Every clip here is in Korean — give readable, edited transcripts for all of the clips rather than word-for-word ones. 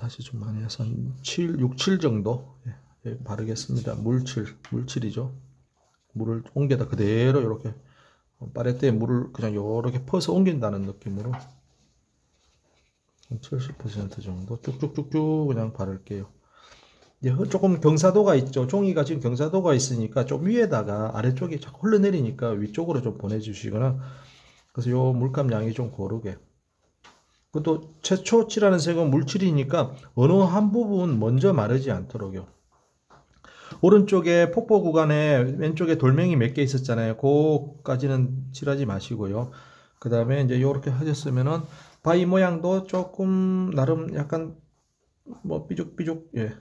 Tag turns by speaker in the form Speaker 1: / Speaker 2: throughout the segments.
Speaker 1: 다시 좀 많이 해서 한 7, 6, 7 정도 바르겠습니다. 물칠이죠. 물을 옮겨다 그대로 이렇게 파레트에 물을 그냥 이렇게 퍼서 옮긴다는 느낌으로 70% 정도 쭉쭉쭉쭉 그냥 바를게요. 이제 조금 경사도가 있죠. 종이가 지금 경사도가 있으니까 좀 위에다가 아래쪽이 자꾸 흘러내리니까 위쪽으로 좀 보내주시거나, 그래서 요 물감 양이 좀 고르게. 그것도 최초 칠하는 색은 물칠이니까 어느 한 부분 먼저 마르지 않도록요. 오른쪽에 폭포 구간에 왼쪽에 돌멩이 몇 개 있었잖아요. 그거까지는 칠하지 마시고요. 그 다음에 이제 이렇게 하셨으면은 바위 모양도 조금 나름 약간 뭐 삐죽삐죽, 예.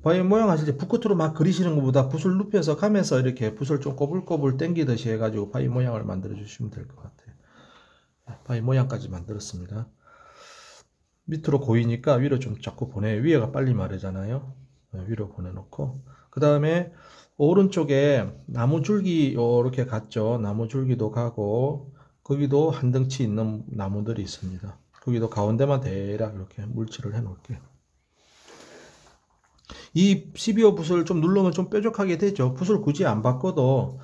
Speaker 1: 바위 모양 하실 때 붓끝으로 막 그리시는 것보다 붓을 눕혀서 가면서 이렇게 붓을 좀 꼬불꼬불 당기듯이 해가지고 바위 모양을 만들어 주시면 될 것 같아요. 바위 모양까지 만들었습니다. 밑으로 고이니까 위로 좀 자꾸 보내. 위에가 빨리 마르잖아요. 위로 보내놓고, 그 다음에 오른쪽에 나무 줄기 이렇게 갔죠. 나무 줄기도 가고, 거기도 한 덩치 있는 나무들이 있습니다. 거기도 가운데만 대략 이렇게 물칠을 해 놓을게요. 이 12호 붓을 좀 누르면 좀 뾰족하게 되죠. 붓을 굳이 안 바꿔도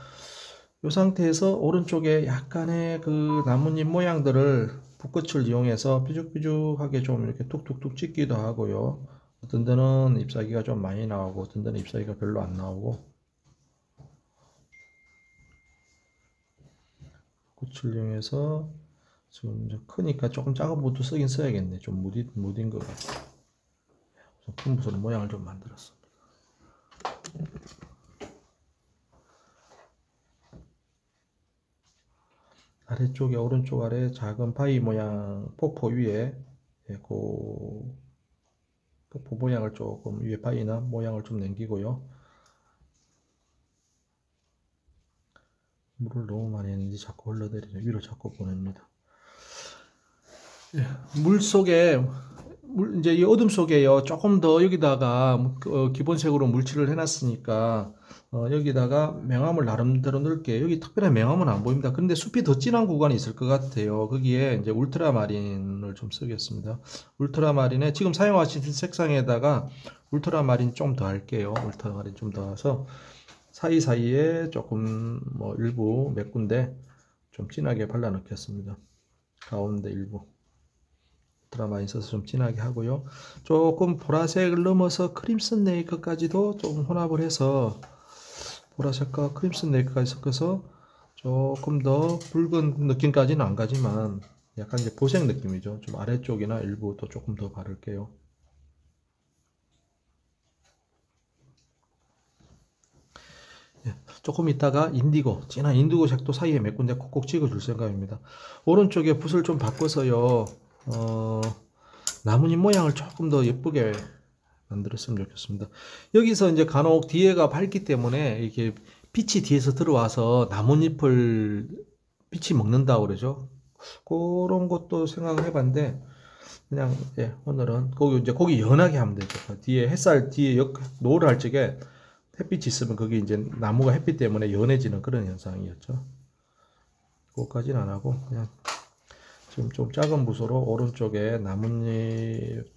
Speaker 1: 이 상태에서 오른쪽에 약간의 그 나뭇잎 모양들을 붓끝을 이용해서 삐죽삐죽하게 좀 이렇게 툭툭툭 찍기도 하고요. 어떤 데는 잎사귀가 좀 많이 나오고 어떤 데는 잎사귀가 별로 안 나오고, 붓을 이용해서 지금 크니까 조금 작은 붓도 쓰긴 써야겠네. 좀 무딘 것 같아요. 큰 붓으로 모양을 좀 만들었어. 아래쪽에 오른쪽 아래 작은 바위 모양 폭포 위에 그 폭포 모양을 조금 위에 바위나 모양을 좀 남기고요. 물을 너무 많이 했는지 자꾸 흘러내리네. 위로 자꾸 보냅니다. 물 속에 이제 이 어둠 속에요. 조금 더 여기다가 기본색으로 물칠을 해놨으니까 여기다가 명암을 나름대로 넣을게요. 여기 특별한 명암은 안 보입니다. 그런데 숲이 더 진한 구간이 있을 것 같아요. 거기에 이제 울트라마린을 좀 쓰겠습니다. 울트라마린에 지금 사용하시는 색상에다가 울트라마린 좀 더 할게요. 울트라마린 좀 더 해서 사이사이에 조금 뭐 일부 몇 군데 좀 진하게 발라 넣겠습니다. 가운데 일부 드라마 있어서 좀 진하게 하고요. 조금 보라색을 넘어서 크림슨 네이크까지도 좀 혼합을 해서 보라색과 크림슨 네이크까지 섞어서 조금 더 붉은 느낌까지는 안 가지만 약간 이제 보색 느낌이죠. 좀 아래쪽이나 일부 또 조금 더 바를게요. 조금 있다가 인디고, 진한 인디고 색도 사이에 몇 군데 콕콕 찍어줄 생각입니다. 오른쪽에 붓을 좀 바꿔서요. 나뭇잎 모양을 조금 더 예쁘게 만들었으면 좋겠습니다. 여기서 이제 간혹 뒤에가 밝기 때문에 이렇게 빛이 뒤에서 들어와서 나뭇잎을 빛이 먹는다고 그러죠. 그런 것도 생각을 해봤는데, 그냥 오늘은 거기 연하게 하면 되죠. 뒤에 햇살 뒤에 노을 할 적에 햇빛이 있으면 거기 이제 나무가 햇빛 때문에 연해지는 그런 현상이었죠. 그것까지는 안 하고 그냥 지금 좀 작은 붓으로 오른쪽에 나뭇잎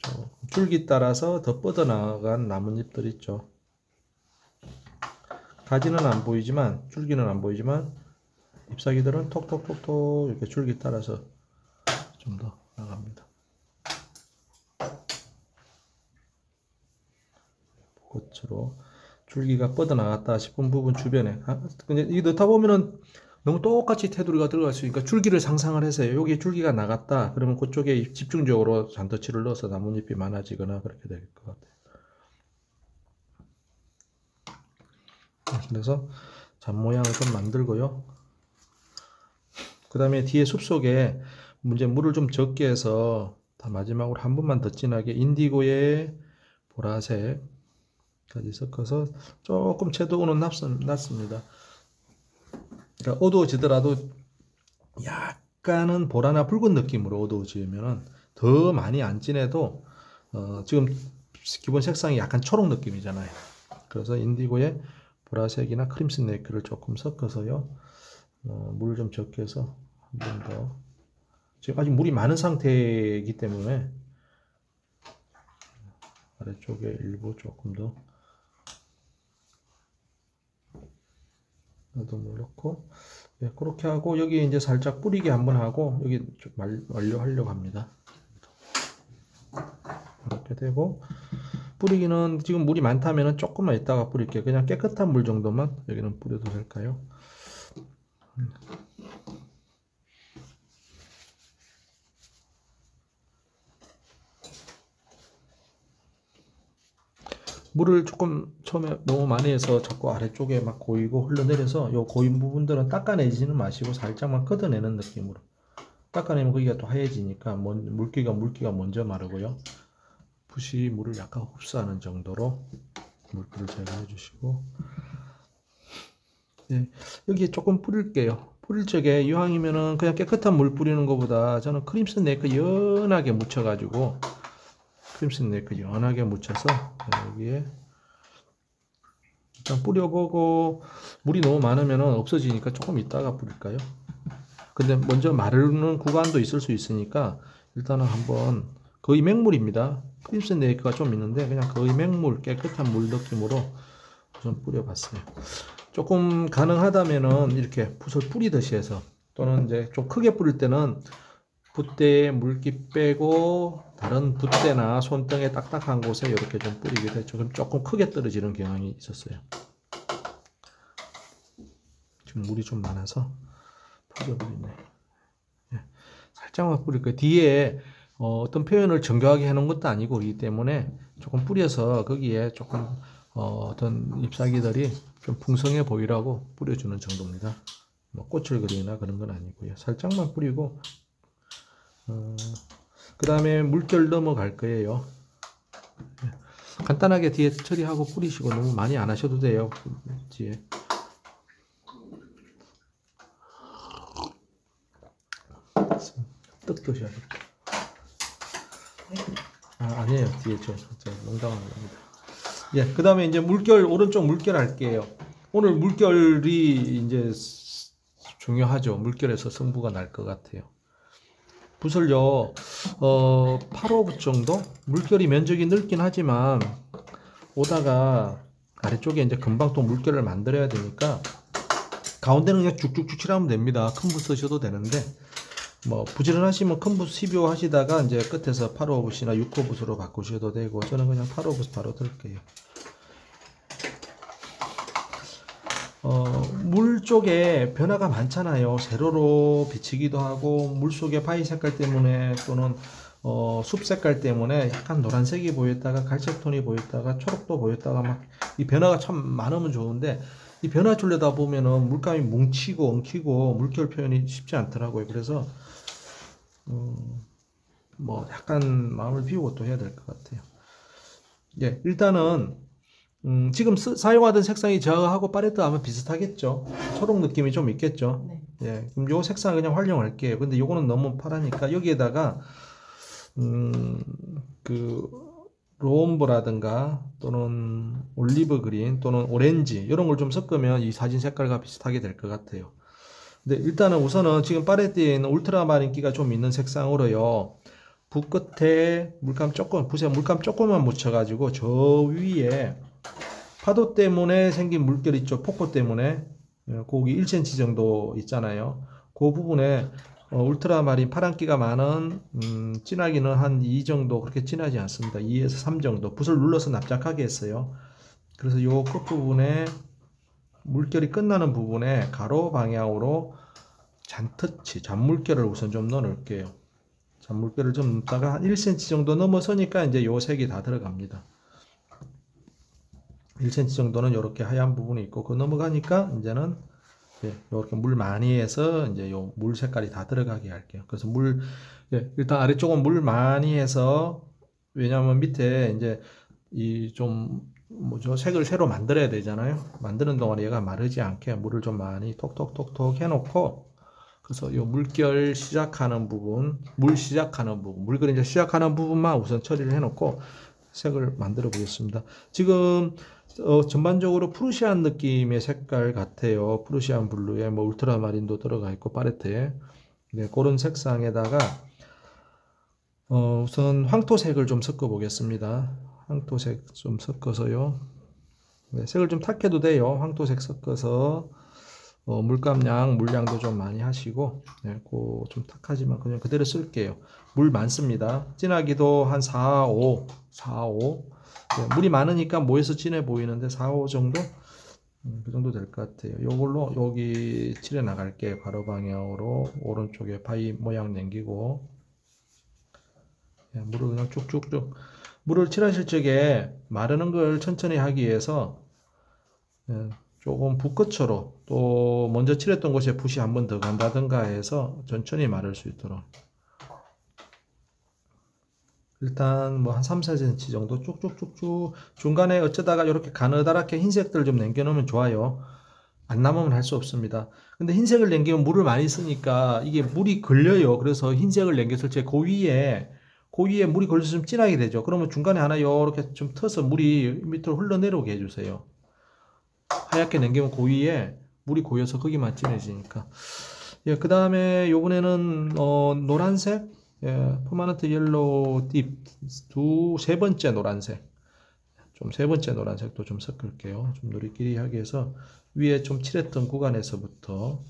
Speaker 1: 줄기 따라서 더 뻗어나간 나뭇잎들 있죠. 가지는 안 보이지만, 줄기는 안 보이지만 잎사귀들은 톡톡톡톡 이렇게 줄기 따라서 좀 더 나갑니다. 꽃으로 줄기가 뻗어나갔다 싶은 부분 주변에, 근데 이 넣다 보면은 너무 똑같이 테두리가 들어갈 수 있으니까 줄기를 상상을 해서 여기 줄기가 나갔다 그러면 그쪽에 집중적으로 잔터치를 넣어서 나뭇잎이 많아지거나 그렇게 될 것 같아요. 그래서 잔 모양을 좀 만들고요. 그 다음에 뒤에 숲속에 이제 물을 좀 적게 해서 마지막으로 한 번만 더 진하게 인디고의 보라색까지 섞어서 조금 채도는 낮습니다. 그러니까 어두워지더라도 약간은 보라나 붉은 느낌으로 어두워지면 더 많이 안 진해도 지금 기본 색상이 약간 초록 느낌이잖아요. 그래서 인디고의 보라색이나 크림슨 네이크를 조금 섞어서요. 물 좀 적게 해서 한 번 더. 지금 아직 물이 많은 상태이기 때문에 아래쪽에 일부 조금 더 너도 넣고, 예, 그렇게 하고 여기 이제 살짝 뿌리게 한번 하고 여기 좀 완료하려고 합니다. 이렇게 되고, 뿌리기는 지금 물이 많다면 조금만 있다가 뿌릴게요. 그냥 깨끗한 물 정도만 여기는 뿌려도 될까요? 물을 조금 처음에 너무 많이 해서 자꾸 아래쪽에 막 고이고 흘러내려서 요 고인 부분들은 닦아내지는 마시고 살짝만 걷어내는 느낌으로 닦아내면 거기가 또 하얘지니까 물기가 먼저 마르고요. 붓이 물을 약간 흡수하는 정도로 물기를 제거해 주시고, 네, 여기에 조금 뿌릴게요. 뿌릴 적에 이왕이면은 그냥 깨끗한 물 뿌리는 것보다 저는 크림슨 네이크 연하게 묻혀가지고 크림슨 네이크 연하게 묻혀서 여기에 일단 뿌려보고, 물이 너무 많으면 없어지니까 조금 이따가 뿌릴까요? 근데 먼저 마르는 구간도 있을 수 있으니까 일단은 한번, 거의 맹물입니다. 크림슨 네이크가 좀 있는데 그냥 거의 맹물, 깨끗한 물 느낌으로 우선 뿌려봤어요. 조금 가능하다면은 이렇게 붓을 뿌리듯이 해서, 또는 이제 좀 크게 뿌릴 때는 붓대에 물기 빼고 다른 붓대나 손등에 딱딱한 곳에 이렇게 좀 뿌리게 되죠. 그럼 조금 크게 떨어지는 경향이 있었어요. 지금 물이 좀 많아서 퍼져버리네. 예, 살짝만 뿌릴 거예요. 뒤에 어떤 표현을 정교하게 해놓은 것도 아니고 그렇기 때문에 조금 뿌려서 거기에 조금 어떤 잎사귀들이 좀 풍성해 보이라고 뿌려주는 정도입니다. 뭐 꽃을 그리나 그런 건 아니고요. 살짝만 뿌리고, 그 다음에 물결 넘어갈 거예요. 간단하게 뒤에 처리하고 뿌리시고 너무 많이 안 하셔도 돼요. 뒤에. 떡 드셔야 돼요. 아니에요. 뒤에 저 농담하는 겁니다. 예, 그 다음에 이제 물결, 오른쪽 물결 할게요. 오늘 물결이 이제 중요하죠. 물결에서 승부가 날 것 같아요. 붓을요, 8호붓 정도? 물결이 면적이 넓긴 하지만, 오다가 아래쪽에 이제 금방 또 물결을 만들어야 되니까, 가운데는 그냥 쭉쭉쭉 칠하면 됩니다. 큰 붓 쓰셔도 되는데, 뭐, 부지런하시면 큰 붓 12호 하시다가, 이제 끝에서 8호붓이나 6호붓으로 바꾸셔도 되고, 저는 그냥 8호붓 바로 들게요. 물 쪽에 변화가 많잖아요. 세로로 비치기도 하고, 물 속에 바위 색깔 때문에 또는 숲 색깔 때문에 약간 노란색이 보였다가 갈색 톤이 보였다가 초록도 보였다가 막 이 변화가 참 많으면 좋은데, 이 변화 주려다 보면은 물감이 뭉치고 엉키고 물결 표현이 쉽지 않더라고요. 그래서 뭐 약간 마음을 비우고 또 해야 될 것 같아요. 예, 일단은 지금 사용하던 색상이 저하고 팔레트 아마 비슷하겠죠. 초록 느낌이 좀 있겠죠.
Speaker 2: 네.
Speaker 1: 예, 그럼 요 색상을 그냥 활용할게요. 근데 요거는 너무 파라니까 여기에다가 그 로움브라든가 또는 올리브 그린 또는 오렌지 이런 걸 좀 섞으면 이 사진 색깔과 비슷하게 될 것 같아요. 근데 일단은 우선은 지금 팔레트에 있는 울트라마린기가 좀 있는 색상으로요. 붓 끝에 붓에 물감 조금만 묻혀가지고 저 위에 파도 때문에 생긴 물결 있죠. 폭포 때문에. 거기 1cm 정도 있잖아요. 그 부분에 울트라마린 파란기가 많은 진하기는 한 2 정도, 그렇게 진하지 않습니다. 2에서 3 정도. 붓을 눌러서 납작하게 했어요. 그래서 요 끝부분에 물결이 끝나는 부분에 가로 방향으로 잔물결을 우선 좀 넣어 놓을게요. 잔물결을 좀 넣다가 한 1cm 정도 넘어서니까 이제 요 색이 다 들어갑니다. 1cm 정도는 이렇게 하얀 부분이 있고, 그 넘어가니까 이제는 이렇게 물 많이 해서 이제 요 물 색깔이 다 들어가게 할게요. 그래서 일단 아래쪽은 물 많이 해서, 왜냐하면 밑에 이제 이 좀 색을 새로 만들어야 되잖아요. 만드는 동안 얘가 마르지 않게 물을 좀 많이 톡톡톡톡 해놓고, 그래서 요 물결 시작하는 부분, 물 그림 시작하는 부분만 우선 처리를 해놓고 색을 만들어 보겠습니다. 지금 전반적으로 프루시안 느낌의 색깔 같아요. 프루시안 블루에 뭐 울트라마린도 들어가 있고 팔레트에. 네, 그런 색상에다가 우선 황토색을 좀 섞어 보겠습니다. 황토색 좀 섞어서요. 네, 색을 좀 탁해도 돼요. 황토색 섞어서 물감량, 물량도 좀 많이 하시고, 네, 좀 탁하지만 그냥 그대로 쓸게요. 물 많습니다. 진하기도 한 4, 5, 4, 5. 네, 물이 많으니까 모여서 진해 보이는데 4, 5 정도? 그 정도 될 것 같아요. 요걸로 여기 칠해 나갈게요. 가로 방향으로 오른쪽에 바위 모양 남기고, 네, 물을 그냥 쭉쭉쭉. 물을 칠하실 적에 마르는 걸 천천히 하기 위해서 예, 조금 붓끝으로 또 먼저 칠했던 곳에 붓이 한 번 더 간다든가 해서 천천히 마를 수 있도록 일단 뭐 한 3, 4cm 정도 쭉쭉쭉쭉 중간에 어쩌다가 이렇게 가느다랗게 흰색들 좀 남겨놓으면 좋아요. 안 남으면 할 수 없습니다. 근데 흰색을 남기면 물을 많이 쓰니까 이게 물이 걸려요. 그래서 흰색을 남겼을 때 그 위에 물이 걸려서 좀 진하게 되죠. 그러면 중간에 하나 이렇게 좀 터서 물이 밑으로 흘러내려오게 해주세요. 하얗게 남기면 그 위에 물이 고여서 거기만 진해지니까. 예, 그 다음에 요번에는 노란색, 예, 퍼마넌트 옐로우 딥 세 번째 노란색, 좀 세 번째 노란색도 좀 섞을게요. 좀 누리끼리 하기 위해서 위에 좀 칠했던 구간에서부터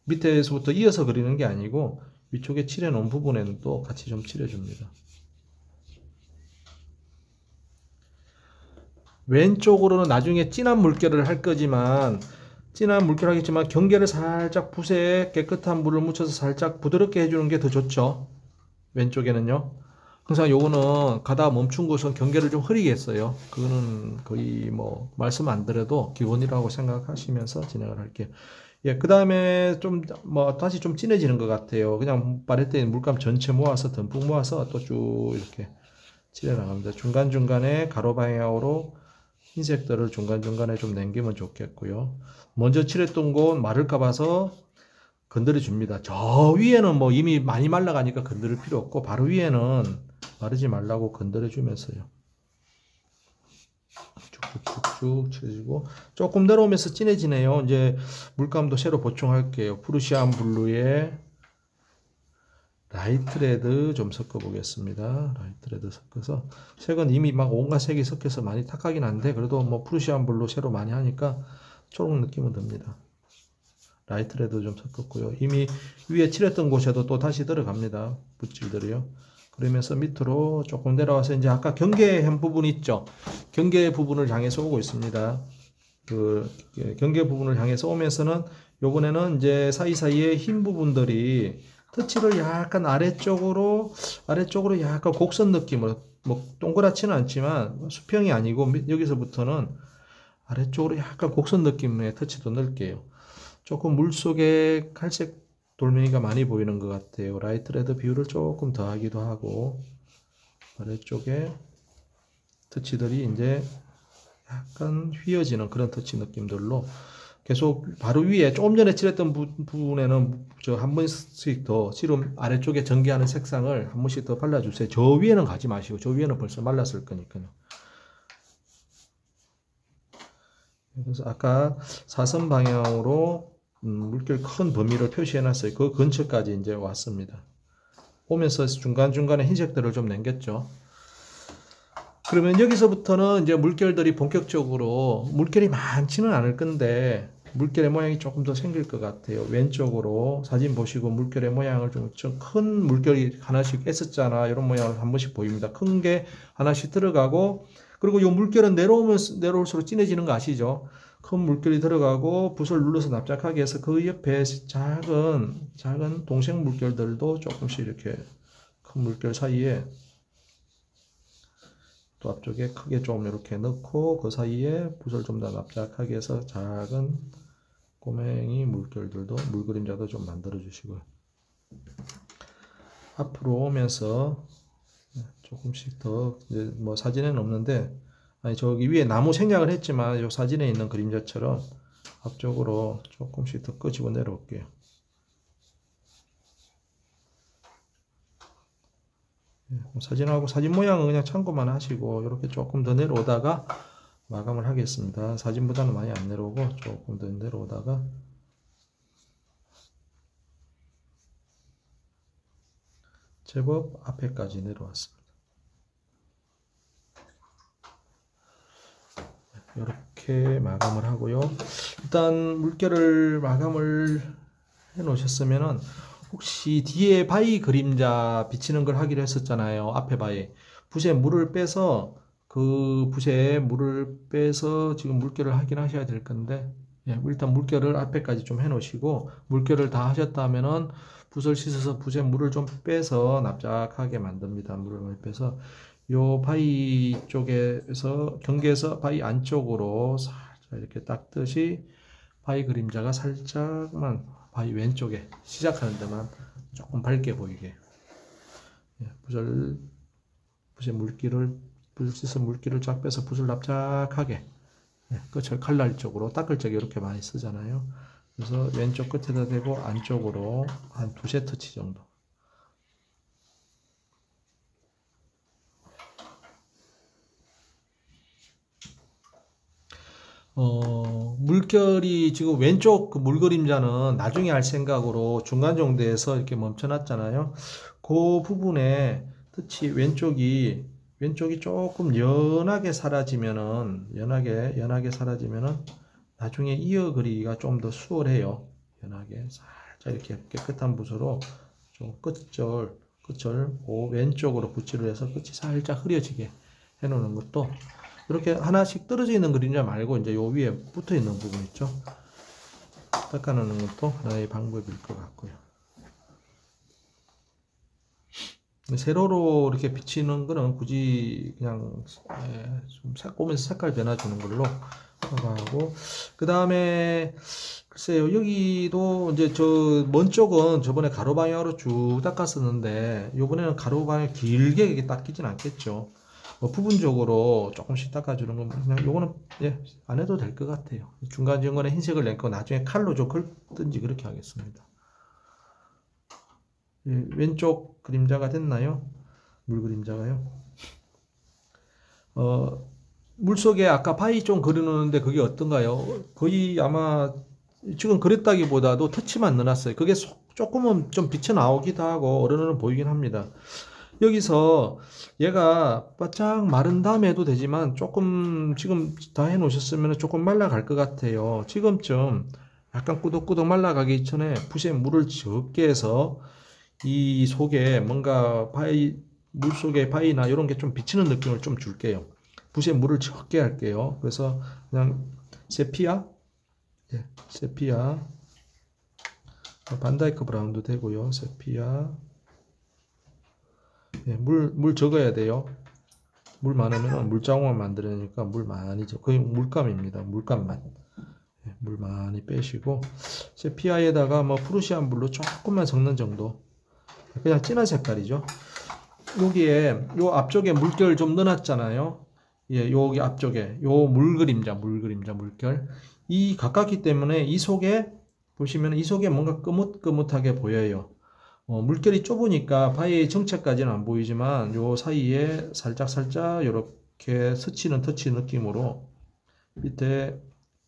Speaker 1: 밑에서부터 이어서 그리는 게 아니고 위쪽에 칠해 놓은 부분에는 또 같이 좀 칠해줍니다. 왼쪽으로는 나중에 진한 물결을 할 거지만 진한 물결 하겠지만 경계를 살짝 붓에 깨끗한 물을 묻혀서 살짝 부드럽게 해주는 게 더 좋죠. 왼쪽에는요. 항상 요거는 가다가 멈춘 곳은 경계를 좀 흐리게 했어요. 그거는 거의 뭐 말씀 안 드려도 기본이라고 생각하시면서 진행을 할게요. 예, 그 다음에 좀 뭐 다시 좀 진해지는 것 같아요. 그냥 바레트에 물감 전체 모아서 듬뿍 모아서 또 쭉 이렇게 칠해 나갑니다. 중간중간에 가로 방향으로 흰색들을 중간중간에 좀 남기면 좋겠고요. 먼저 칠했던 곳 마를까 봐서 건드려 줍니다. 저 위에는 뭐 이미 많이 말라가니까 건드릴 필요 없고 바로 위에는 마르지 말라고 건드려 주면서요. 쭉쭉쭉쭉 쳐주고 조금 내려오면서 진해지네요. 이제 물감도 새로 보충할게요. 프루시안 블루에 라이트 레드 좀 섞어 보겠습니다. 라이트 레드 섞어서 색은 이미 막 온갖 색이 섞여서 많이 탁하긴 한데 그래도 뭐 프루시안 블루 새로 많이 하니까 초록 느낌은 듭니다. 라이트 레드 좀 섞었고요. 이미 위에 칠했던 곳에도 또 다시 들어갑니다. 붓질들이요. 그러면서 밑으로 조금 내려와서 이제 아까 경계한 부분 있죠. 경계 부분을 향해서 오고 있습니다. 그 경계 부분을 향해서 오면서는 요번에는 이제 사이사이에 흰 부분들이 터치를 약간 아래쪽으로 약간 곡선 느낌으로 뭐 동그랗지는 않지만 수평이 아니고 여기서부터는 아래쪽으로 약간 곡선 느낌의 터치도 넣을게요. 조금 물속에 갈색 돌멩이가 많이 보이는 것 같아요. 라이트 레드 비율을 조금 더하기도 하고 아래쪽에 터치들이 이제 약간 휘어지는 그런 터치 느낌들로 계속 바로 위에 조금 전에 칠했던 부분에는 저 한 번씩 더 지름 아래쪽에 전개하는 색상을 한 번씩 더 발라주세요. 저 위에는 가지 마시고 저 위에는 벌써 말랐을 거니까요. 그래서 아까 사선 방향으로 물결 큰 범위를 표시해 놨어요. 그 근처까지 이제 왔습니다. 오면서 중간중간에 흰색들을 좀 남겼죠. 그러면 여기서부터는 이제 물결들이 본격적으로 물결이 많지는 않을 건데 물결의 모양이 조금 더 생길 것 같아요. 왼쪽으로 사진 보시고 물결의 모양을 좀 큰 물결이 하나씩 S자나 이런 모양을 한 번씩 보입니다. 큰 게 하나씩 들어가고 그리고 이 물결은 내려올수록 진해지는 거 아시죠? 큰 물결이 들어가고 붓을 눌러서 납작하게 해서 그 옆에 작은 동색 물결들도 조금씩 이렇게 큰 물결 사이에 또 앞쪽에 크게 좀 이렇게 넣고 그 사이에 붓을 좀 더 납작하게 해서 작은 꼬맹이 물결들도 물그림자도 좀 만들어 주시고요. 앞으로 오면서 조금씩 더 이제 뭐 사진에는 없는데 아니 저기 위에 나무 생략을 했지만 이 사진에 있는 그림자처럼 앞쪽으로 조금씩 더 끄집어 내려올게요. 사진하고 사진 모양은 그냥 참고만 하시고 이렇게 조금 더 내려오다가 마감을 하겠습니다. 사진보다는 많이 안 내려오고 조금 더 내려오다가 제법 앞에까지 내려왔습니다. 이렇게 마감을 하고요. 일단 물결을 마감을 해 놓으셨으면은 혹시 뒤에 바위 그림자 비치는 걸 하기로 했었잖아요. 앞에 바위. 붓에 물을 빼서 그 붓에 물을 빼서 지금 물결을 하긴 하셔야 될 건데 예, 일단 물결을 앞에까지 좀 해 놓으시고 물결을 다 하셨다 하면은 붓을 씻어서 붓에 물을 좀 빼서 납작하게 만듭니다. 물을 빼서 요 바위 쪽에서 경계에서 바위 안쪽으로 살짝 이렇게 닦듯이 바위 그림자가 살짝만 바위 왼쪽에 시작하는 데만 조금 밝게 보이게 예, 붓에 물기를 붓 씻은 물기를 쫙 빼서 붓을 납작하게 예, 끝을 칼날 쪽으로 닦을 적에 이렇게 많이 쓰잖아요. 그래서 왼쪽 끝에다 대고 안쪽으로 한 두세 터치 정도. 물결이 지금 왼쪽 그 물그림자는 나중에 할 생각으로 중간 정도에서 이렇게 멈춰놨잖아요. 그 부분에 터치 왼쪽이 조금 연하게 사라지면은 연하게 사라지면은 나중에 이어 그리기가 좀 더 수월해요. 연하게 살짝 이렇게 깨끗한 붓으로 좀 끝을 그 왼쪽으로 붓질을 해서 끝이 살짝 흐려지게 해 놓는 것도 이렇게 하나씩 떨어져 있는 그림자 말고 이제 요 위에 붙어 있는 부분 있죠. 닦아 놓는 것도 하나의 방법일 것 같고요. 세로로 이렇게 비치는 거는 굳이 그냥 좀 꼬면서 색깔 변화 주는 걸로 하고 그 다음에 글쎄요 여기도 이제 저 먼 쪽은 저번에 가로 방향으로 쭉 닦았었는데 요번에는 가로 방향 길게 이렇게 닦이진 않겠죠. 뭐 부분적으로 조금씩 닦아주는 건 그냥 요거는 예, 안 해도 될 것 같아요. 중간중간에 흰색을 냈고 나중에 칼로 좀 긁든지 그렇게 하겠습니다. 예, 왼쪽 그림자가 됐나요? 물 그림자가요. 물속에 아까 바위 좀 그려놓는데 그게 어떤가요? 거의 아마 지금 그랬다기보다도 터치만 넣어놨어요. 그게 조금은 좀 비쳐 나오기도 하고 어른은 보이긴 합니다. 여기서 얘가 바짝 마른 다음에 해도 되지만 조금 지금 다 해 놓으셨으면 조금 말라갈 것 같아요. 지금쯤 약간 꾸덕꾸덕 말라가기 전에 붓에 물을 적게 해서 이 속에 뭔가 물 속에 바위나 이런 게 좀 비치는 느낌을 좀 줄게요. 붓에 물을 적게 할게요. 그래서 그냥 세피아, 예, 세피아, 반다이크 브라운도 되고요. 세피아, 예, 물 적어야 돼요. 물 많으면 물장어만 만들어내니까 물 많이 적. 거의 물감입니다. 물감만. 예, 물 많이 빼시고 세피아에다가 뭐 푸르시안 블루 조금만 섞는 정도. 그냥 진한 색깔이죠. 여기에 요 앞쪽에 물결 좀 넣어놨잖아요. 예, 여기 앞쪽에 요 물결. 이 가깝기 때문에 이 속에 보시면 이 속에 뭔가 끄뭇끄뭇하게 보여요. 물결이 좁으니까 바위의 정체까지는 안 보이지만 요 사이에 살짝 이렇게 스치는 터치 느낌으로 밑에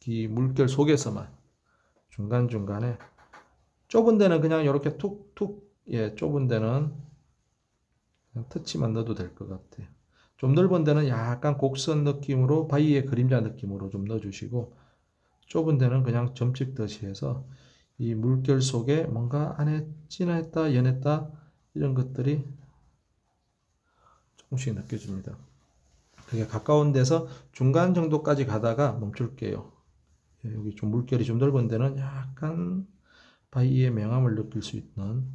Speaker 1: 이 물결 속에서만 중간중간에 좁은 데는 그냥 이렇게 툭툭 예, 좁은 데는 그냥 터치만 넣어도 될 것 같아요. 좀 넓은 데는 약간 곡선 느낌으로 바위의 그림자 느낌으로 좀 넣어주시고 좁은 데는 그냥 점찍듯이 해서 이 물결 속에 뭔가 안에 진했다 연했다 이런 것들이 조금씩 느껴집니다. 그게 가까운 데서 중간 정도까지 가다가 멈출게요. 여기 좀 물결이 좀 넓은 데는 약간 바위의 명암을 느낄 수 있는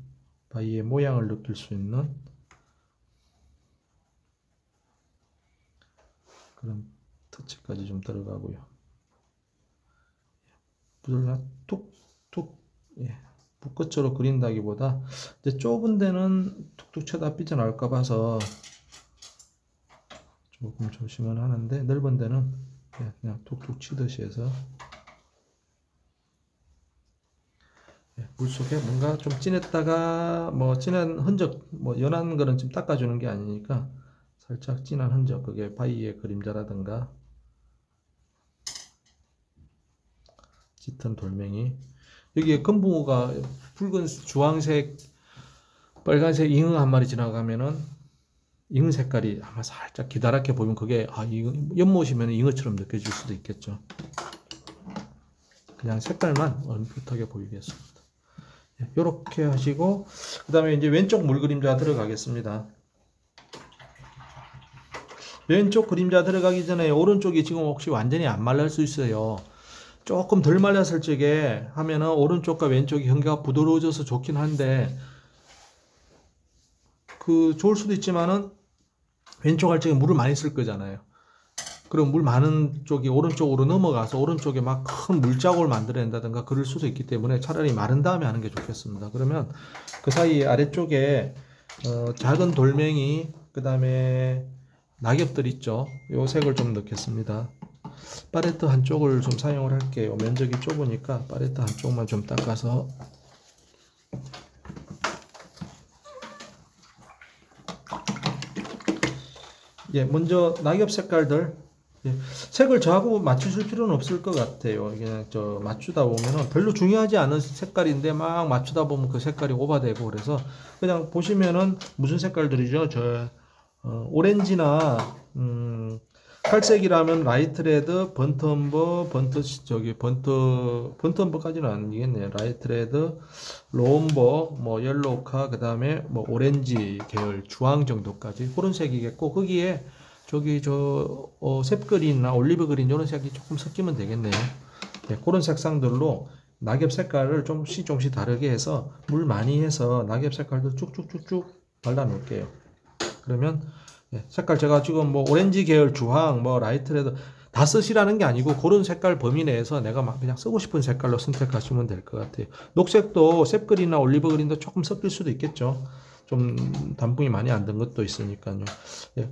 Speaker 1: 바위의 모양을 느낄 수 있는 그런 터치까지 좀 들어가고요. 붓을 툭툭 예, 붓끝으로 그린다기보다 이제 좁은 데는 툭툭 쳐다 삐져나올까 봐서 조금 조심은 하는데 넓은 데는 그냥 툭툭 치듯이 해서 물속에 뭔가 좀 진했다가 뭐 진한 흔적 뭐 연한 거는 좀 닦아주는 게 아니니까 살짝 진한 흔적 그게 바위의 그림자라든가 짙은 돌멩이 여기에 금붕어가 붉은 주황색 빨간색 잉어 한 마리 지나가면은 잉어 색깔이 아마 살짝 기다랗게 보면 그게 연못이면 잉어처럼 느껴질 수도 있겠죠. 그냥 색깔만 얼핏하게 보이겠습니다. 이렇게 하시고 그 다음에 이제 왼쪽 물 그림자 들어가겠습니다. 왼쪽 그림자 들어가기 전에 오른쪽이 지금 혹시 완전히 안 말랄 수 있어요. 조금 덜 말랐을 적에 하면은 오른쪽과 왼쪽이 경계가 부드러워져서 좋긴 한데 좋을 수도 있지만은 왼쪽 할 적에 물을 많이 쓸 거잖아요. 그럼 물 많은 쪽이 오른쪽으로 넘어가서 오른쪽에 막 큰 물자국을 만들어낸다든가 그럴 수도 있기 때문에 차라리 마른 다음에 하는 게 좋겠습니다. 그러면 그 사이 아래쪽에 작은 돌멩이 그 다음에 낙엽들 있죠. 요 색을 좀 넣겠습니다. 팔레트 한쪽을 좀 사용을 할게요. 면적이 좁으니까 팔레트 한쪽만 좀 닦아서 먼저 낙엽 색깔들 색을 저하고 맞추실 필요는 없을 것 같아요. 그냥 맞추다 보면은 별로 중요하지 않은 색깔인데 막 맞추다 보면 그 색깔이 오버되고 그래서 그냥 보시면은 무슨 색깔들이죠? 오렌지나 칼색이라면 라이트 레드, 번트 엄버, 번트 엄버까지는 아니겠네요. 라이트 레드, 로엄버, 뭐 옐로우카, 그 다음에 뭐 오렌지 계열, 주황 정도까지 그런 색이겠고 거기에 셉그린이나 올리브 그린 이런 색이 조금 섞이면 되겠네요. 그런 색상들로 낙엽 색깔을 조금씩 다르게 해서 물 많이 해서 낙엽 색깔도 쭉쭉쭉쭉 발라 놓을게요. 그러면 색깔 제가 지금 뭐 오렌지 계열, 주황, 뭐 라이트 레드 다 쓰시라는 게 아니고 그런 색깔 범위 내에서 내가 막 그냥 쓰고 싶은 색깔로 선택하시면 될 것 같아요. 녹색도 셉그린이나 올리브 그린도 조금 섞일 수도 있겠죠. 좀 단풍이 많이 안 든 것도 있으니까요.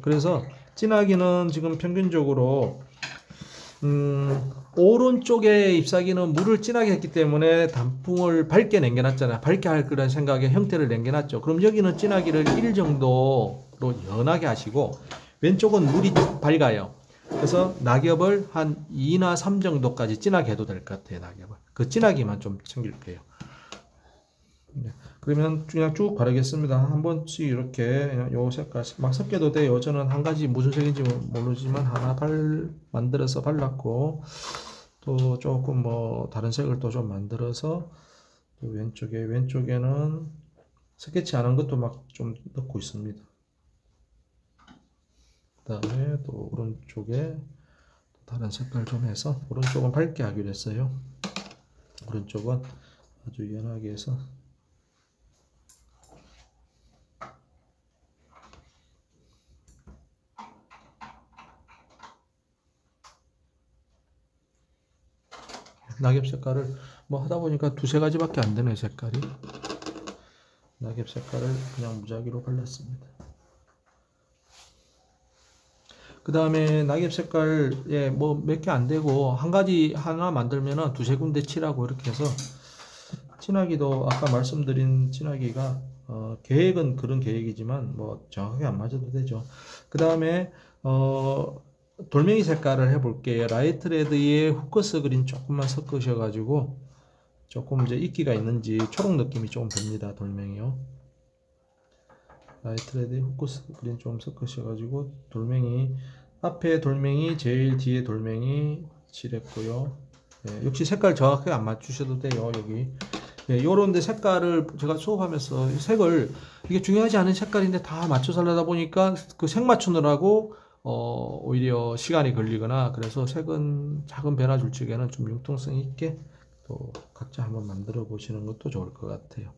Speaker 1: 그래서 진하기는 지금 평균적으로 오른쪽에 잎사귀는 물을 진하게 했기 때문에 단풍을 밝게 남겨놨잖아요. 밝게 할 그런 생각에 형태를 남겨놨죠. 그럼 여기는 진하기를 1 정도로 연하게 하시고 왼쪽은 물이 밝아요. 그래서 낙엽을 한 2나 3 정도까지 진하게 해도 될 것 같아요. 낙엽을. 그 진하기만 좀 챙길게요. 그러면 그냥 쭉 바르겠습니다. 한 번씩 이렇게 요 색깔 막 섞여도 돼요. 저는 한 가지 무슨 색인지 모르지만 하나 만들어서 발랐고 또 조금 뭐 다른 색을 또 좀 만들어서 또 왼쪽에는 스케치 안 한 것도 막 좀 넣고 있습니다. 그 다음에 또 오른쪽에 다른 색깔 좀 해서 오른쪽은 밝게 하기로 했어요. 오른쪽은 아주 연하게 해서 낙엽 색깔을 뭐 하다 보니까 2-3 가지밖에 안 되네 색깔이. 낙엽 색깔을 그냥 무작위로 발랐습니다. 그 다음에 낙엽 색깔에 뭐 몇 개 안 되고 한 가지 하나 만들면은 2-3 군데 칠하고 이렇게 해서 진하기도 아까 말씀드린 진하기가 계획은 그런 계획이지만 뭐 정확하게 안 맞아도 되죠. 그 다음에 돌멩이 색깔을 해볼게요. 라이트 레드에 후커스 그린 조금만 섞으셔가지고 조금 이제 이끼가 있는지 초록 느낌이 조금 듭니다. 돌멩이요. 라이트 레드에 후커스 그린 좀 섞으셔가지고 돌멩이 앞에 돌멩이 제일 뒤에 돌멩이 칠했고요. 역시 색깔 정확하게 안 맞추셔도 돼요. 여기 요런데 색깔을 제가 수업하면서 색을 이게 중요하지 않은 색깔인데 다 맞춰서 하려다 보니까 그 색 맞추느라고 오히려 시간이 걸리거나 그래서 색은 작은 변화 줄 적에는 좀 융통성 있게 또 각자 한번 만들어 보시는 것도 좋을 것 같아요.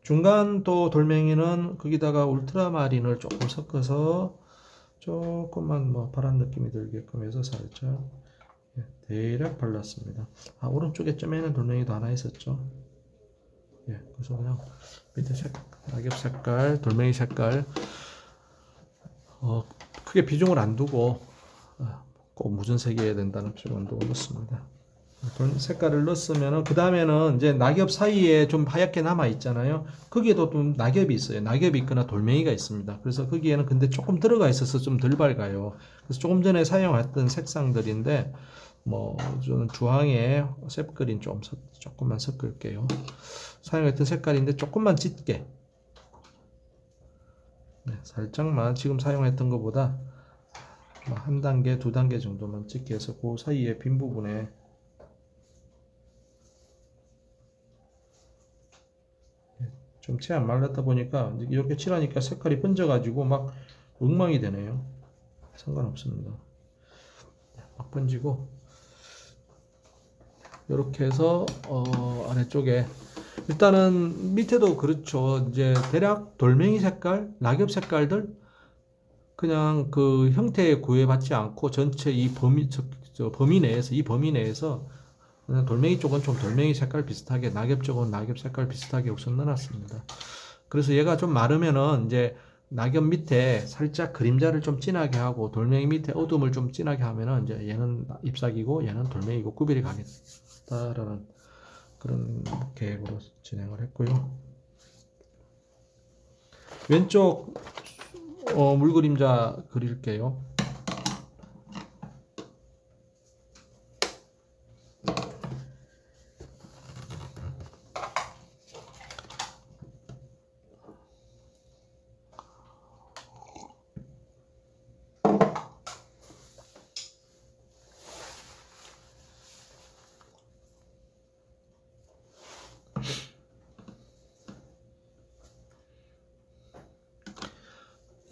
Speaker 1: 중간 또 돌멩이는 거기다가 울트라마린을 조금 섞어서 조금만 뭐 파란 느낌이 들게끔 해서 살짝 대략 발랐습니다. 오른쪽에 점에는 돌멩이도 하나 있었죠. 그래서 그냥 밑에 낙엽 색깔, 돌멩이 색깔 크게 비중을 안 두고 꼭 무슨 색이어야 된다는 필요 안 두고 넣습니다. 색깔을 넣었으면 그 다음에는 이제 낙엽 사이에 좀 하얗게 남아 있잖아요. 거기에도 좀 낙엽이 있어요. 낙엽이 있거나 돌멩이가 있습니다. 그래서 거기에는 근데 조금 들어가 있어서 좀 덜 밝아요. 그래서 조금 전에 사용했던 색상들인데 뭐 저는 주황에 셉그린 조금만 섞을게요. 사용했던 색깔인데 조금만 짙게 네, 살짝만 지금 사용했던 것보다 한 단계, 두 단계 정도만 찍게 해서 그 사이에 빈 부분에 좀 채 안 말랐다 보니까 이렇게 칠하니까 색깔이 번져가지고 막 엉망이 되네요. 상관없습니다. 막 번지고 이렇게 해서 아래쪽에 일단은 밑에도 그렇죠. 이제 대략 돌멩이 색깔, 낙엽 색깔들 그냥 그 형태에 구애받지 않고 전체 이 범위 내에서 이 범위 내에서 그냥 돌멩이 쪽은 좀 돌멩이 색깔 비슷하게, 낙엽 쪽은 낙엽 색깔 비슷하게 우선 넣어놨습니다. 그래서 얘가 좀 마르면은 이제 낙엽 밑에 살짝 그림자를 좀 진하게 하고 돌멩이 밑에 어둠을 좀 진하게 하면은 이제 얘는 잎사귀고 얘는 돌멩이고 구별이 가겠다라는 그런 계획으로 진행을 했고요. 왼쪽 물그림자 그릴게요.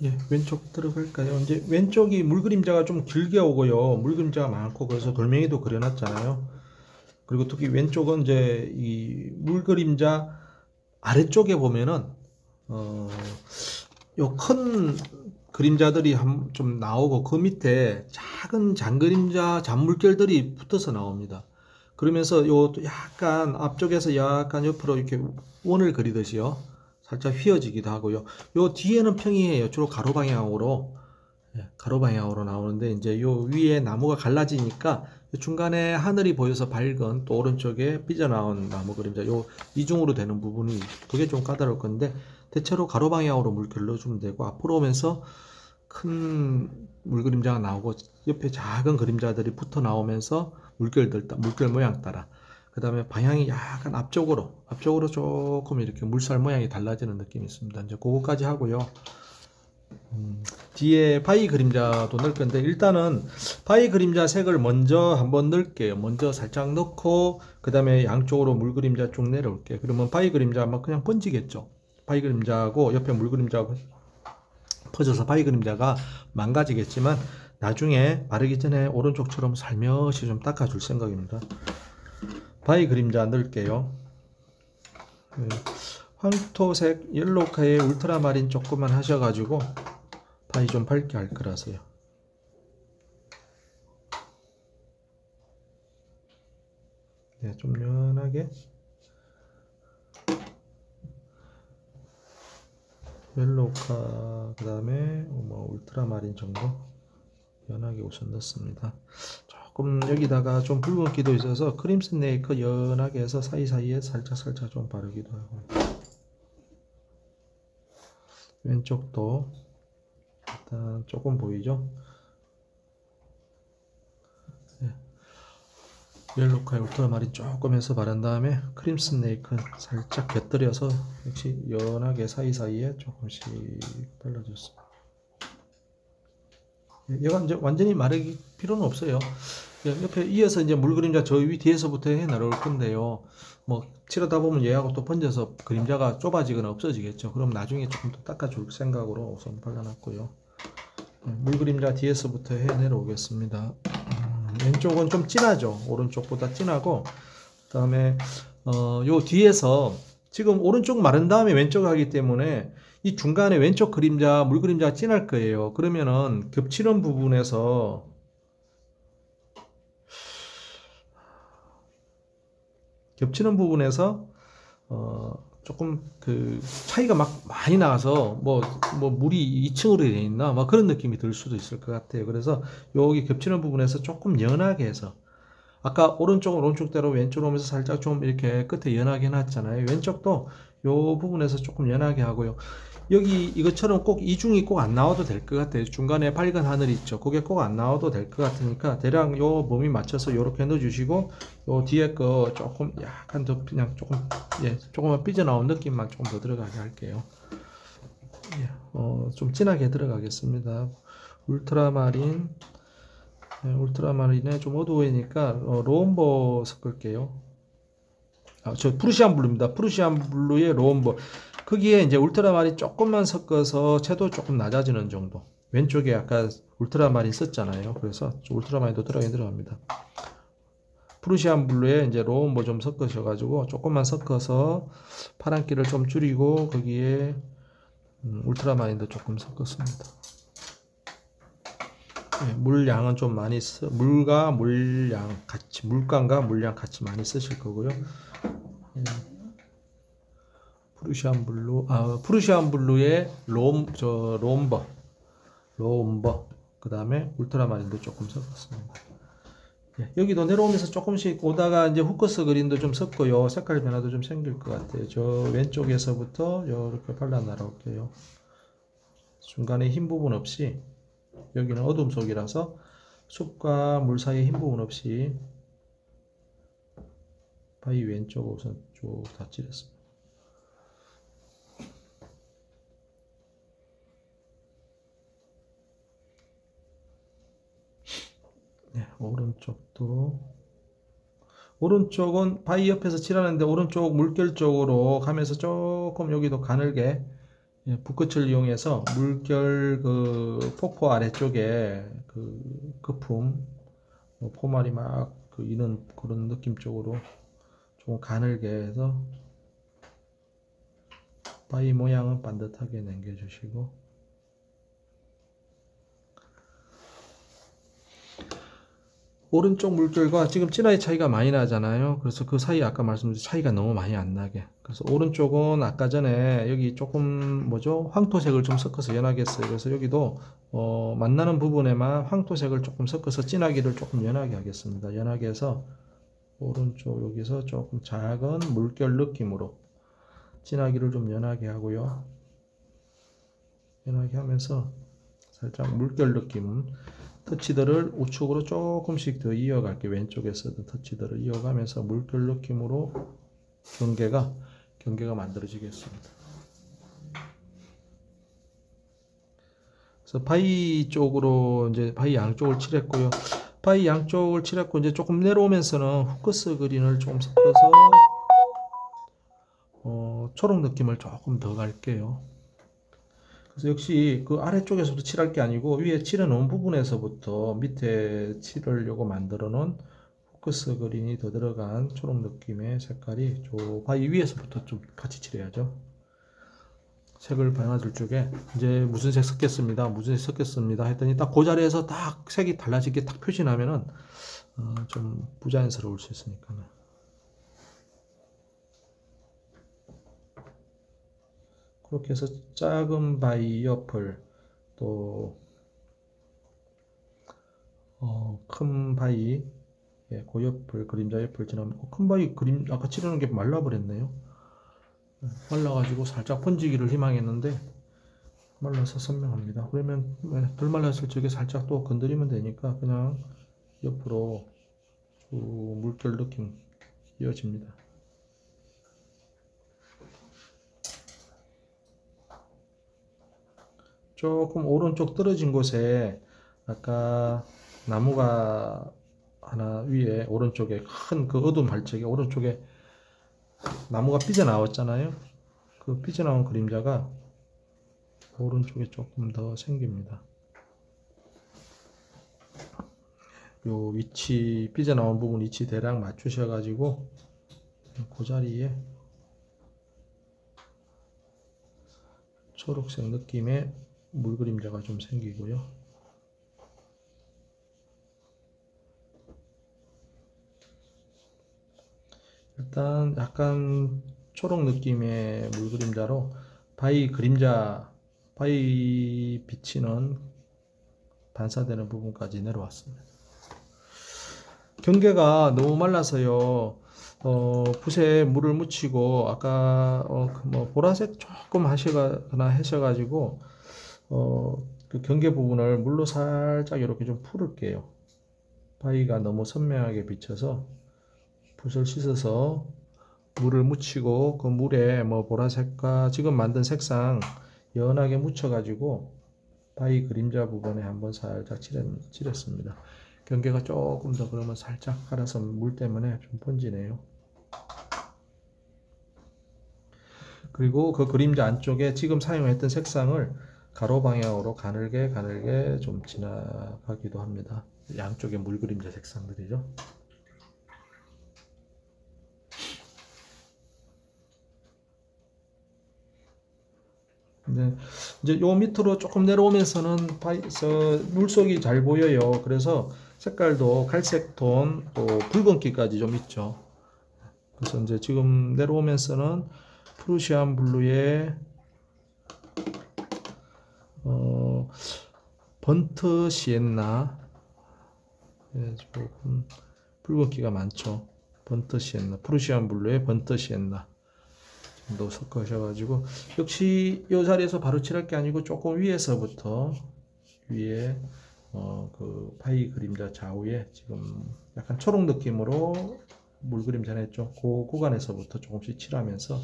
Speaker 1: 예, 왼쪽 들어갈까요? 이제 왼쪽이 물그림자가 좀 길게 오고요. 물그림자가 많고 그래서 돌멩이도 그려놨잖아요. 그리고 특히 왼쪽은 이제 이 물그림자 아래쪽에 보면은 요 큰 그림자들이 좀 나오고 그 밑에 작은 잔그림자 잔물결들이 붙어서 나옵니다. 그러면서 요 약간 앞쪽에서 약간 옆으로 이렇게 원을 그리듯이요. 살짝 휘어지기도 하고요. 요 뒤에는 평이해요. 주로 가로 방향으로. 가로 방향으로 나오는데 이제 요 위에 나무가 갈라지니까 중간에 하늘이 보여서 밝은 또 오른쪽에 삐져나온 나무 그림자 요 이중으로 되는 부분이 그게 좀 까다로울 건데 대체로 가로 방향으로 물결 넣어주면 되고 앞으로 오면서 큰 물그림자가 나오고 옆에 작은 그림자들이 붙어 나오면서 물결 모양 따라 그 다음에 방향이 약간 앞쪽으로 조금 이렇게 물살 모양이 달라지는 느낌이 있습니다. 이제 그거까지 하고요. 뒤에 바위 그림자도 넣을 건데 일단은 바위 그림자 색을 먼저 한번 넣을게요. 먼저 살짝 넣고 그 다음에 양쪽으로 물 그림자 쭉 내려올게요. 그러면 바위 그림자 아마 그냥 번지겠죠. 바위 그림자하고 옆에 물 그림자하고 퍼져서 바위 그림자가 망가지겠지만 나중에 바르기 전에 오른쪽처럼 살며시 좀 닦아줄 생각입니다. 바위 그림자 넣을게요. 황토색 옐로우카에 울트라마린 조금만 하셔가지고 바위 좀 밝게 할 거라서요. 네, 좀 연하게 옐로우카 그 다음에 뭐 울트라마린 정도 연하게 우선 넣습니다. 조금 여기다가 좀 붉은기도 있어서 크림슨 네이커 연하게 해서 사이사이에 살짝 좀 바르기도 하고 왼쪽도 일단 조금 보이죠? 네. 옐로우카에 울트라마린 조금 해서 바른 다음에 크림슨 네이커 살짝 곁들여서 역시 연하게 사이사이에 조금씩 발라줬습니다. 얘가 이제 완전히 마르기 필요는 없어요. 옆에 이어서 이제 물 그림자 저 위 뒤에서부터 해 나올 건데요. 뭐 칠하다 보면 얘하고 또 번져서 그림자가 좁아지거나 없어지겠죠. 그럼 나중에 조금 더 닦아줄 생각으로 우선 발라놨고요. 물 그림자 뒤에서부터 해 내려오겠습니다. 왼쪽은 좀 진하죠. 오른쪽보다 진하고 그 다음에 요 뒤에서 지금 오른쪽 마른 다음에 왼쪽 하기 때문에 이 중간에 왼쪽 그림자 물 그림자가 진할 거예요. 그러면은 겹치는 부분에서 조금 그 차이가 막 많이 나서 뭐 물이 2층으로 되어 있나 막 그런 느낌이 들 수도 있을 것 같아요. 그래서 여기 겹치는 부분에서 조금 연하게 해서 아까 오른쪽은 오른쪽대로 왼쪽으로 오면서 살짝 좀 이렇게 끝에 연하게 해놨잖아요. 왼쪽도 요 부분에서 조금 연하게 하고요. 여기 이것처럼 꼭 이중이 꼭 안 나와도 될 것 같아요. 중간에 밝은 하늘 있죠. 그게 꼭 안 나와도 될 것 같으니까 대략 요 범위 맞춰서 요렇게 넣어주시고 요 뒤에 거 조금 약간 더 그냥 조금만 삐져나온 느낌만 조금 더 들어가게 할게요. 예. 좀 진하게 들어가겠습니다. 울트라마린, 네, 울트라마린에 좀 어두워니까 로움버 섞을게요. 저 프루시안 블루입니다. 프루시안 블루의 로움버. 거기에 이제 울트라마린 조금만 섞어서 채도 조금 낮아지는 정도. 왼쪽에 아까 울트라마린 썼잖아요. 그래서 울트라마린도 들어갑니다. 프루시안 블루에 이제 로움버 좀 섞으셔가지고 조금만 섞어서 파란기를 좀 줄이고 거기에 울트라마린도 조금 섞었습니다. 네, 물량은 좀 많이 물과 물량 같이, 물감과 물량 같이 많이 쓰실 거고요. 프루시안 블루, 프루시안 블루의 로움버, 그 다음에 울트라마린도 조금 섞었습니다. 예, 여기도 내려오면서 조금씩 오다가 이제 후커스 그린도 좀 섞고요. 색깔 변화도 좀 생길 것 같아요. 저 왼쪽에서부터 이렇게 발라 날아올게요. 중간에 흰 부분 없이, 여기는 어둠 속이라서 숲과 물 사이에 흰 부분 없이 바위 왼쪽 우선 쭉 다 칠했습니다. 네, 오른쪽은 바위 옆에서 칠하는데 오른쪽 물결 쪽으로 가면서 조금 여기도 가늘게 붓끝을 이용해서 물결 그 폭포 아래쪽에 그 거품 포말이 막 이는 그런 느낌 쪽으로 좀 가늘게 해서 바위 모양은 반듯하게 남겨주시고, 오른쪽 물결과 지금 진화의 차이가 많이 나잖아요. 그래서 그 사이 아까 말씀드린 차이가 너무 많이 안 나게. 그래서 오른쪽은 아까 전에 여기 조금 황토색을 좀 섞어서 연하게 했어요. 그래서 여기도 만나는 부분에만 황토색을 조금 섞어서 진하기를 조금 연하게 하겠습니다. 연하게 해서 오른쪽 여기서 조금 작은 물결 느낌으로 진하기를 좀 연하게 하고요. 연하게 하면서 살짝 물결 느낌, 터치들을 우측으로 조금씩 더 이어갈게요. 왼쪽에 쓰던 터치들을 이어가면서 물결 느낌으로 경계가 만들어지겠습니다. 그래서 바위 쪽으로 이제 바위 양쪽을 칠했고요. 바위 양쪽을 칠했고 이제 조금 내려오면서는 후커스 그린을 좀 섞어서 초록 느낌을 조금 더 갈게요. 그래서 역시 그 아래쪽에서부터 칠할 게 아니고 위에 칠해 놓은 부분에서부터 밑에 칠하려고 만들어 놓은 포커스 그린이 더 들어간 초록 느낌의 색깔이 저 바위 위에서부터 좀 같이 칠해야죠. 색을 변화줄 쪽에 이제 무슨 색 섞겠습니다. 무슨 색 섞겠습니다. 했더니 딱 그 자리에서 딱 색이 달라지게 딱 표시나면은 좀 부자연스러울 수 있으니까요. 그렇게 해서 작은 바위 옆을 또 큰 바위 그 옆을 그림자 옆을 지나면 큰 바위 그림 아까 칠하는 게 말라버렸네요. 말라가지고 살짝 번지기를 희망했는데 말라서 선명합니다. 그러면 덜 말랐을 적에 살짝 또 건드리면 되니까 그냥 옆으로 쭉 물결 느낌 이어집니다. 조금 오른쪽 떨어진 곳에 아까 나무가 하나 위에 오른쪽에 큰 그 어두운 발짝이 오른쪽에 나무가 삐져나왔잖아요. 그 삐져나온 그림자가 오른쪽에 조금 더 생깁니다. 요 위치 삐져나온 부분 위치 대략 맞추셔가지고 그 자리에 초록색 느낌의 물 그림자가 좀 생기고요. 일단 약간 초록 느낌의 물 그림자로 바위 비치는 반사되는 부분까지 내려왔습니다. 경계가 너무 말라서요. 붓에 물을 묻히고 아까 보라색 조금 하셔가지고 그 경계 부분을 물로 살짝 이렇게 좀 풀을게요. 바위가 너무 선명하게 비쳐서 붓을 씻어서 물을 묻히고 그 물에 보라색과 지금 만든 색상 연하게 묻혀가지고 바위 그림자 부분에 한번 살짝 칠했습니다. 경계가 조금 더 그러면 살짝 갈아서 물 때문에 좀 번지네요. 그리고 그 그림자 안쪽에 지금 사용했던 색상을 가로 방향으로 가늘게 좀 지나가기도 합니다. 양쪽에 물 그림자 색상들이죠. 네, 이제 요 밑으로 조금 내려오면서는 물속이 잘 보여요. 그래서 색깔도 갈색 톤, 또 붉은기까지 좀 있죠. 그래서 이제 지금 내려오면서는 프루시안 블루에 번트 시엔나, 예, 조금 붉은기가 많죠. 번트 시엔나, 프루시안 블루에 번트 시엔나 정도 섞으셔가지고, 역시 이 자리에서 바로 칠할 게 아니고 조금 위에서부터 위에 그 파이 그림자 좌우에 지금 약간 초록 느낌으로 물 그림자 냈죠. 그 구간에서부터 조금씩 칠하면서,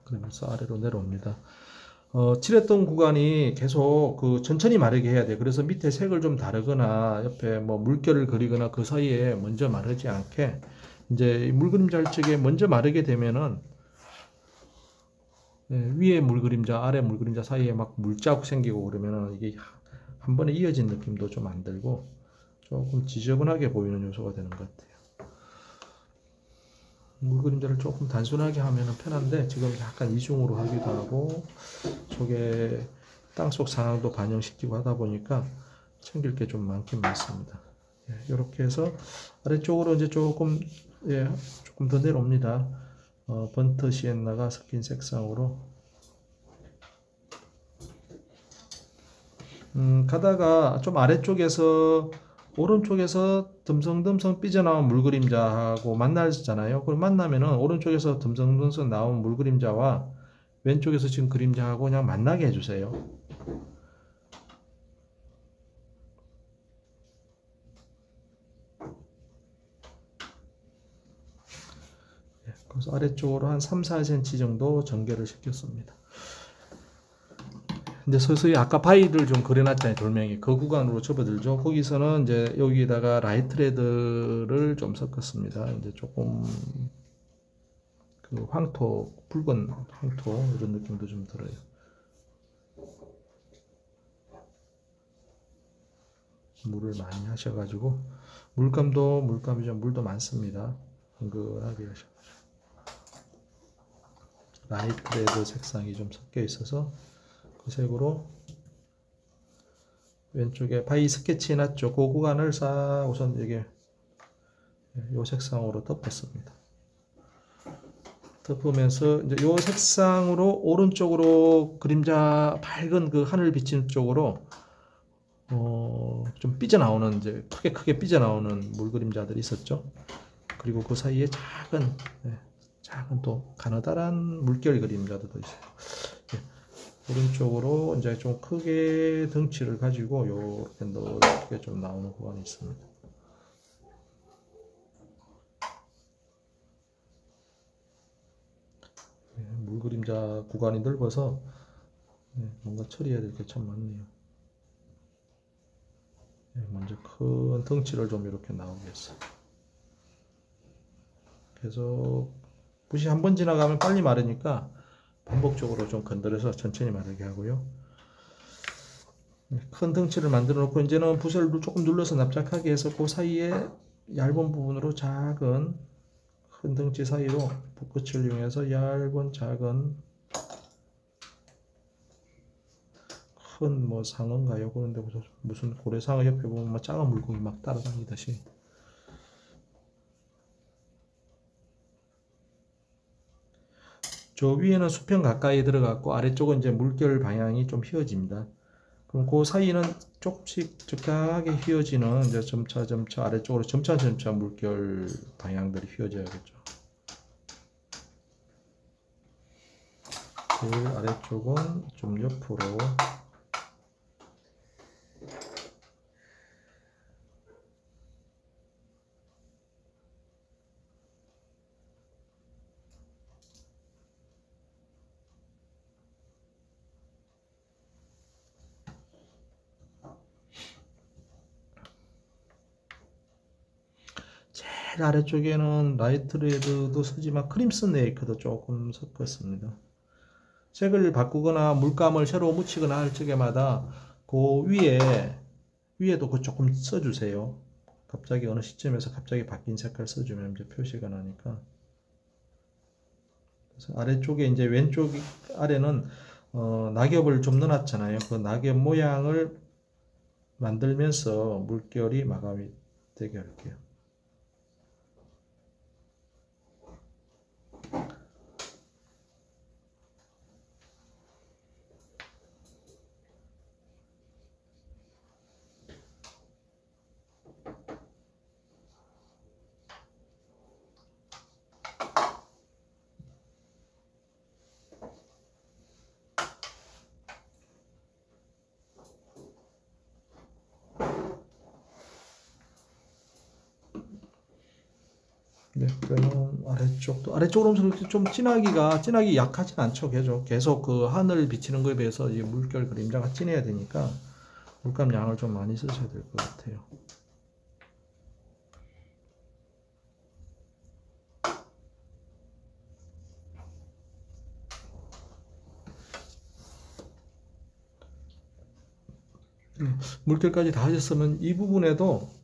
Speaker 1: 그러면서 아래로 내려옵니다. 칠했던 구간이 계속 그 천천히 마르게 해야 돼. 그래서 밑에 색을 좀 다르거나 옆에 뭐 물결을 그리거나 그 사이에 먼저 마르지 않게, 이제 물 그림자 할 적에 먼저 마르게 되면은 위에 물 그림자, 아래 물 그림자 사이에 막 물자국 생기고 그러면은 이게 한 번에 이어진 느낌도 좀 안 들고 조금 지저분하게 보이는 요소가 되는 것 같아요. 물 그림자를 조금 단순하게 하면 편한데 지금 약간 이중으로 하기도 하고 속에 땅속 상황도 반영시키고 하다 보니까 챙길 게 좀 많긴 많습니다. 이렇게 해서 아래쪽으로 이제 조금 조금 더 내려옵니다. 번트 시엔나가 섞인 색상으로 가다가 좀 아래쪽에서 오른쪽에서 듬성듬성 삐져나온 물그림자하고 만나잖아요. 그럼 만나면은 오른쪽에서 듬성듬성 나온 물그림자와 왼쪽에서 지금 그림자하고 그냥 만나게 해주세요. 그래서 아래쪽으로 한 3, 4cm 정도 전개를 시켰습니다. 이제 서서히 아까 바위를 좀 그려놨잖아요. 돌멩이 그 구간으로 접어들죠. 거기서는 이제 여기다가 라이트 레드를 좀 섞었습니다. 이제 조금 그 황토, 붉은 황토 이런 느낌도 좀 들어요. 물을 많이 하셔가지고 물감이 좀 물도 많습니다. 은근하게 하셔가지고 라이트 레드 색상이 좀 섞여 있어서 그 색으로 왼쪽에 바위 스케치 해놨죠. 그 구간을 싹 우선 이게 요 색상으로 덮었습니다. 덮으면서 이제 요 색상으로 오른쪽으로 그림자 밝은 그 하늘 비치는 쪽으로 좀 삐져나오는 이제 크게 삐져나오는 물 그림자들이 있었죠. 그리고 그 사이에 작은 또 가느다란 물결 그림자들도 있어요. 오른쪽으로 이제 좀 크게 덩치를 가지고 요렇게 넓게 좀 나오는 구간이 있습니다. 물 그림자 구간이 넓어서 뭔가 처리해야 될 게 참 많네요. 먼저 큰 덩치를 좀 이렇게 나오게 했어요. 계속 붓이 한 번 지나가면 빨리 마르니까 반복적으로 좀 건드려서 천천히 마르게 하고요. 큰 덩치를 만들어 놓고 이제는 붓을 조금 눌러서 납작하게 해서 그 사이에 얇은 부분으로 작은 큰 덩치 사이로 붓끝을 이용해서 얇은 작은 큰 뭐 상어인가요? 그런데 무슨 고래상어 옆에 보면 뭐 작은 물고기 막 따라다니듯이 저 위에는 수평 가까이 들어갔고 아래쪽은 이제 물결 방향이 좀 휘어집니다. 그럼 그 사이는 조금씩 적당하게 휘어지는 이제 점차 아래쪽으로 점차 물결 방향들이 휘어져야겠죠. 그 아래쪽은 좀 옆으로 제일 아래쪽에는 라이트 레드도 쓰지만 크림슨 레이크도 조금 섞었습니다. 색을 바꾸거나 물감을 새로 묻히거나 할 적에마다 그 위에도 그 조금 써주세요. 갑자기 어느 시점에서 갑자기 바뀐 색깔 써주면 이제 표시가 나니까. 그래서 아래쪽에 이제 왼쪽 아래는 낙엽을 좀 넣어놨잖아요. 그 낙엽 모양을 만들면서 물결이 마감이 되게 할게요. 네, 그러면 아래쪽으로 좀 진하기 약하진 않죠. 계속 그 하늘 비치는 거에 비해서 이 물결 그림자가 진해야 되니까 물감 양을 좀 많이 쓰셔야 될 것 같아요. 물결까지 다 하셨으면 이 부분에도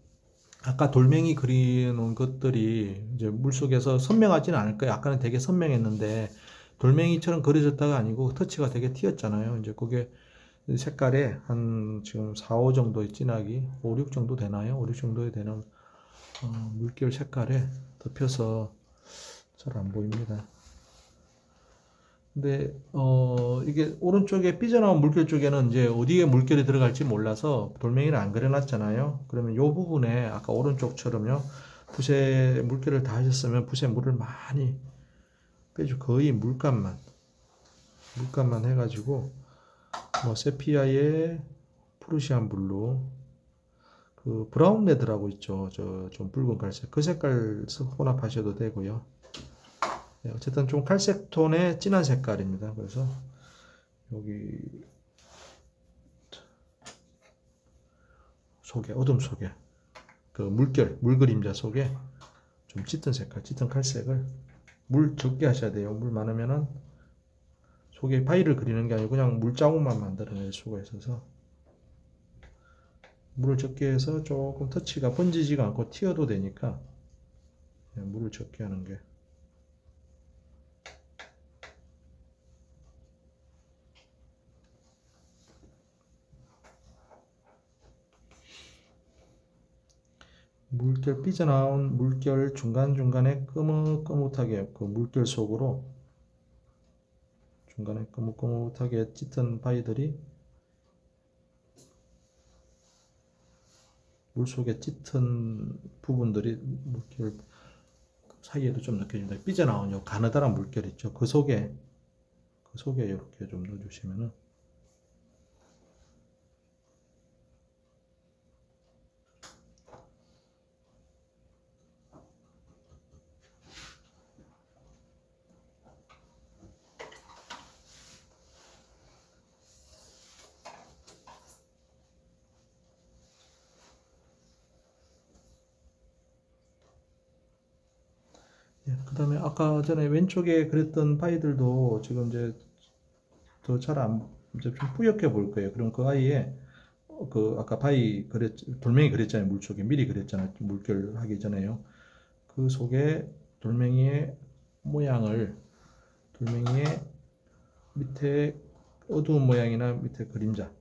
Speaker 1: 아까 돌멩이 그리는 것들이 이제 물속에서 선명하지는 않을 거예요. 아까는 되게 선명했는데 돌멩이처럼 그려졌다가 아니고 터치가 되게 튀었잖아요. 이제 그게 색깔에 한 지금 4, 5 정도의 진하기, 5, 6 정도 되나요? 5, 6 정도에 되는 물결 색깔에 덮여서 잘 안 보입니다. 근데 이게 오른쪽에 삐져나온 물결 쪽에는 이제 어디에 물결이 들어갈지 몰라서 돌멩이를 안 그려놨잖아요. 그러면 이 부분에 아까 오른쪽처럼요, 붓에 물결을 다 하셨으면 붓에 물을 많이 빼주, 거의 물감만 해가지고 뭐 세피아에 프루시안 블루, 그 브라운 레드라고 있죠. 저 좀 붉은 갈색, 그 색깔 혼합하셔도 되고요. 네, 어쨌든 좀 칼색 톤의 진한 색깔입니다. 그래서 여기 속에, 어둠 속에 그 물 그림자 속에 좀 짙은 색깔, 짙은 칼색을 물 적게 하셔야 돼요. 물 많으면은 속에 바위를 그리는 게 아니고 그냥 물자국만 만들어낼 수가 있어서 물을 적게 해서 조금 터치가 번지지가 않고 튀어도 되니까 물을 적게 하는 게. 물결, 삐져나온 물결 중간중간에 끄뭇끄뭇하게 그 물결 속으로 중간에 끄뭇끄뭇하게 짙은 바위들이 물속에 짙은 부분들이 물결 사이에도 좀 느껴집니다. 삐져나온 요 가느다란 물결 있죠. 그 속에 이렇게 좀 넣어주시면은 그 다음에 아까 전에 왼쪽에 그렸던 파이들도 지금 이제 더 잘 안, 이제 좀 뿌옇게 보일 거예요. 그럼 그 아이에 그 아까 돌멩이 그렸잖아요. 물속에 미리 그렸잖아요. 물결 하기 전에요. 그 속에 돌멩이의 모양을, 돌멩이의 밑에 어두운 모양이나 밑에 그림자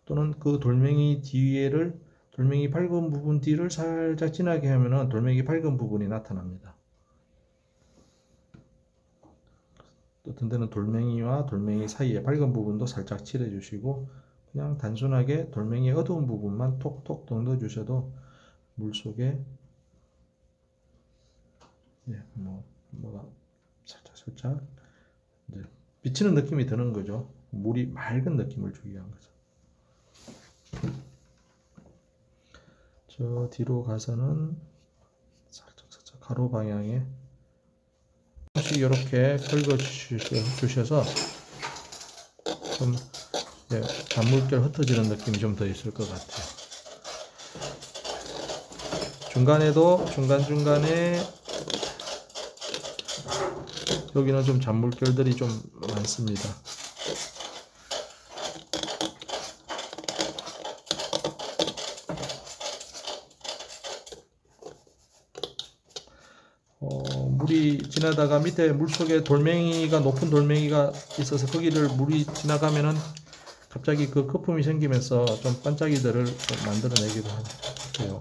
Speaker 1: 또는 그 돌멩이 밝은 부분 뒤를 살짝 진하게 하면은 돌멩이 밝은 부분이 나타납니다. 어떤 데는 돌멩이와 돌멩이 사이에 밝은 부분도 살짝 칠해 주시고 그냥 단순하게 돌멩이 어두운 부분만 톡톡 넣어 주셔도 물속에 뭐가 살짝 이제 비치는 느낌이 드는 거죠. 물이 맑은 느낌을 주기 위한 거죠. 저 뒤로 가서는 살짝 가로 방향에 혹시 이렇게 긁어 주셔서 좀 잔물결 흩어지는 느낌이 좀 더 있을 것 같아요. 중간에도 중간중간에 여기는 좀 잔물결들이 좀 많습니다. 물이 지나다가 밑에 물속에 돌멩이가 높은 돌멩이가 있어서 거기를 물이 지나가면은 갑자기 그 거품이 생기면서 좀 반짝이들을 좀 만들어내기도 해요.